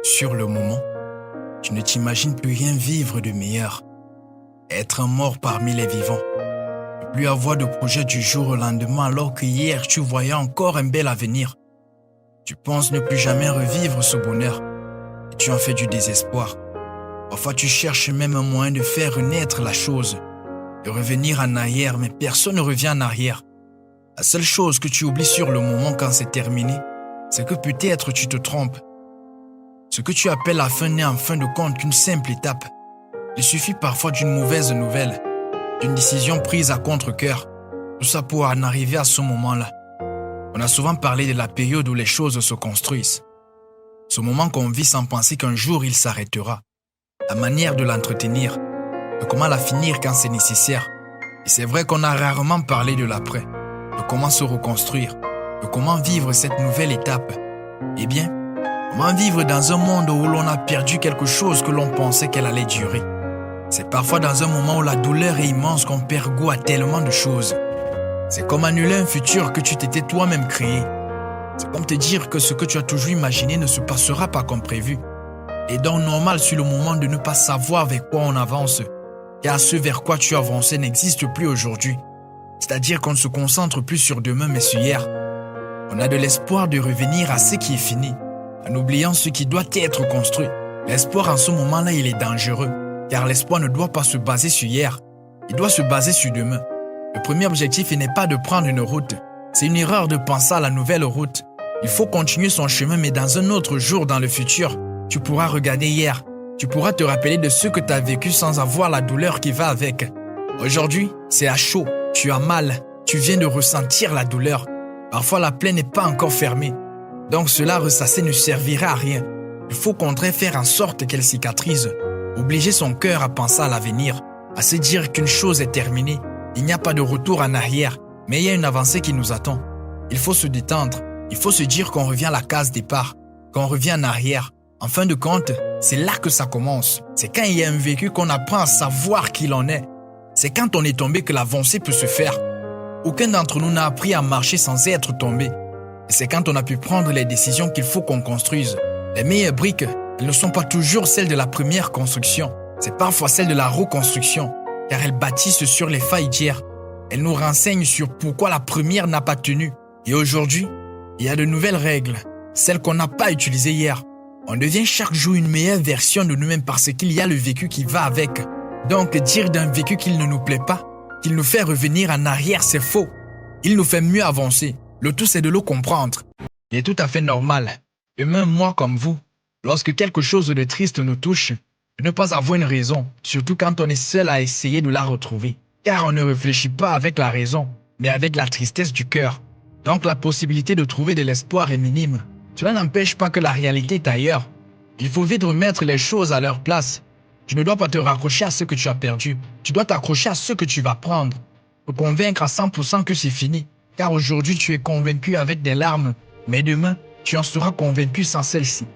Sur le moment, tu ne t'imagines plus rien vivre de meilleur. Être un mort parmi les vivants. Ne plus avoir de projet du jour au lendemain alors que hier tu voyais encore un bel avenir. Tu penses ne plus jamais revivre ce bonheur et tu en fais du désespoir. Parfois tu cherches même un moyen de faire renaître la chose, de revenir en arrière, mais personne ne revient en arrière. La seule chose que tu oublies sur le moment quand c'est terminé, c'est que peut-être tu te trompes. Ce que tu appelles la fin n'est en fin de compte qu'une simple étape. Il suffit parfois d'une mauvaise nouvelle, d'une décision prise à contre-cœur, tout ça pour en arriver à ce moment-là. On a souvent parlé de la période où les choses se construisent. Ce moment qu'on vit sans penser qu'un jour il s'arrêtera. La manière de l'entretenir, de comment la finir quand c'est nécessaire. Et c'est vrai qu'on a rarement parlé de l'après, de comment se reconstruire, de comment vivre cette nouvelle étape. Eh bien, comment vivre dans un monde où l'on a perdu quelque chose que l'on pensait qu'elle allait durer. C'est parfois dans un moment où la douleur est immense qu'on perd goût à tellement de choses. C'est comme annuler un futur que tu t'étais toi-même créé. C'est comme te dire que ce que tu as toujours imaginé ne se passera pas comme prévu. Et donc normal sur le moment de ne pas savoir avec quoi on avance, car ce vers quoi tu avançais n'existe plus aujourd'hui. C'est-à-dire qu'on ne se concentre plus sur demain mais sur hier. On a de l'espoir de revenir à ce qui est fini, en oubliant ce qui doit être construit. L'espoir en ce moment-là, il est dangereux, car l'espoir ne doit pas se baser sur hier, il doit se baser sur demain. Le premier objectif n'est pas de prendre une route, c'est une erreur de penser à la nouvelle route. Il faut continuer son chemin, mais dans un autre jour dans le futur, tu pourras regarder hier, tu pourras te rappeler de ce que tu as vécu sans avoir la douleur qui va avec. Aujourd'hui, c'est à chaud, tu as mal, tu viens de ressentir la douleur. Parfois la plaie n'est pas encore fermée, donc cela ressasser ne servira à rien. Il faut au contraire faire en sorte qu'elle cicatrise, obliger son cœur à penser à l'avenir, à se dire qu'une chose est terminée. Il n'y a pas de retour en arrière, mais il y a une avancée qui nous attend. Il faut se détendre, il faut se dire qu'on revient à la case départ, qu'on revient en arrière. En fin de compte, c'est là que ça commence. C'est quand il y a un vécu qu'on apprend à savoir qui l'on est. C'est quand on est tombé que l'avancée peut se faire. Aucun d'entre nous n'a appris à marcher sans être tombé. Et c'est quand on a pu prendre les décisions qu'il faut qu'on construise. Les meilleures briques, elles ne sont pas toujours celles de la première construction. C'est parfois celles de la reconstruction, car elles bâtissent sur les failles d'hier. Elles nous renseignent sur pourquoi la première n'a pas tenu. Et aujourd'hui, il y a de nouvelles règles, celles qu'on n'a pas utilisées hier. On devient chaque jour une meilleure version de nous-mêmes parce qu'il y a le vécu qui va avec. Donc dire d'un vécu qu'il ne nous plaît pas, qu'il nous fait revenir en arrière, c'est faux. Il nous fait mieux avancer. Le tout, c'est de le comprendre. Il est tout à fait normal, et même moi comme vous, lorsque quelque chose de triste nous touche, de ne pas avoir une raison, surtout quand on est seul à essayer de la retrouver. Car on ne réfléchit pas avec la raison, mais avec la tristesse du cœur. Donc la possibilité de trouver de l'espoir est minime. Cela n'empêche pas que la réalité est ailleurs. Il faut vite remettre les choses à leur place. Tu ne dois pas te raccrocher à ce que tu as perdu. Tu dois t'accrocher à ce que tu vas prendre. Te convaincre à 100% que c'est fini. Car aujourd'hui, tu es convaincu avec des larmes. Mais demain, tu en seras convaincu sans celle-ci.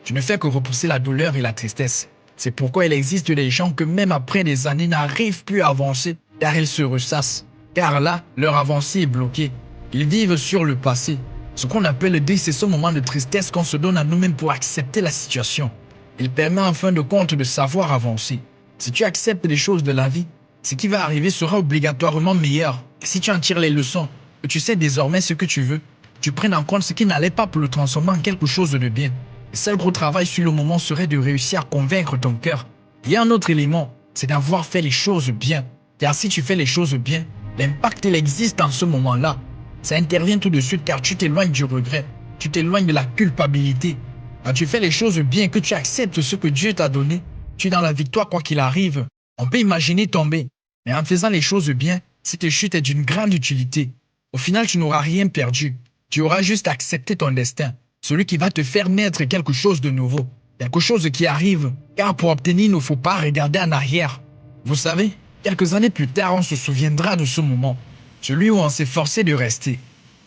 Tu ne fais que repousser la douleur et la tristesse. C'est pourquoi il existe des gens que même après des années n'arrivent plus à avancer car ils se ressassent. Car là, leur avancée est bloquée. Ils vivent sur le passé. Ce qu'on appelle le deuil, c'est ce moment de tristesse qu'on se donne à nous-mêmes pour accepter la situation. Il permet en fin de compte de savoir avancer. Si tu acceptes les choses de la vie, ce qui va arriver sera obligatoirement meilleur. Et si tu en tires les leçons, que tu sais désormais ce que tu veux, tu prennes en compte ce qui n'allait pas pour le transformer en quelque chose de bien. Le seul gros travail sur le moment serait de réussir à convaincre ton cœur. Il y a un autre élément, c'est d'avoir fait les choses bien. Car si tu fais les choses bien, l'impact il existe en ce moment-là. Ça intervient tout de suite car tu t'éloignes du regret, tu t'éloignes de la culpabilité. Quand tu fais les choses bien, que tu acceptes ce que Dieu t'a donné, tu es dans la victoire quoi qu'il arrive. On peut imaginer tomber, mais en faisant les choses bien, cette chute est d'une grande utilité. Au final, tu n'auras rien perdu. Tu auras juste accepté ton destin, celui qui va te faire naître quelque chose de nouveau, quelque chose qui arrive. Car pour obtenir, il ne faut pas regarder en arrière. Vous savez, quelques années plus tard, on se souviendra de ce moment. Celui où on s'est forcé de rester,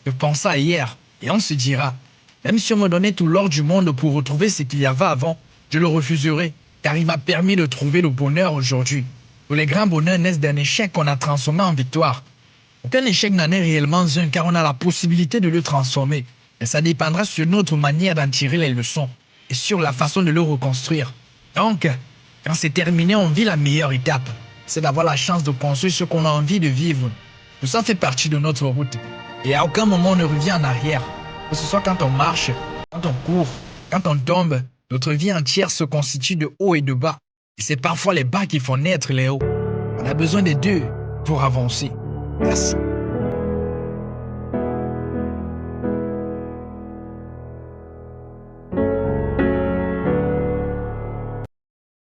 de penser à hier, et on se dira, même si on me donnait tout l'or du monde pour retrouver ce qu'il y avait avant, je le refuserais, car il m'a permis de trouver le bonheur aujourd'hui. Tous les grands bonheurs naissent d'un échec qu'on a transformé en victoire. Aucun échec n'en est réellement un, car on a la possibilité de le transformer, et ça dépendra sur notre manière d'en tirer les leçons. et sur la façon de le reconstruire. Donc, quand c'est terminé, on vit la meilleure étape. C'est d'avoir la chance de construire ce qu'on a envie de vivre. Tout ça fait partie de notre route. Et à aucun moment on ne revient en arrière. Que ce soit quand on marche, quand on court, quand on tombe, notre vie entière se constitue de hauts et de bas. Et c'est parfois les bas qui font naître les hauts. On a besoin des deux pour avancer. Merci.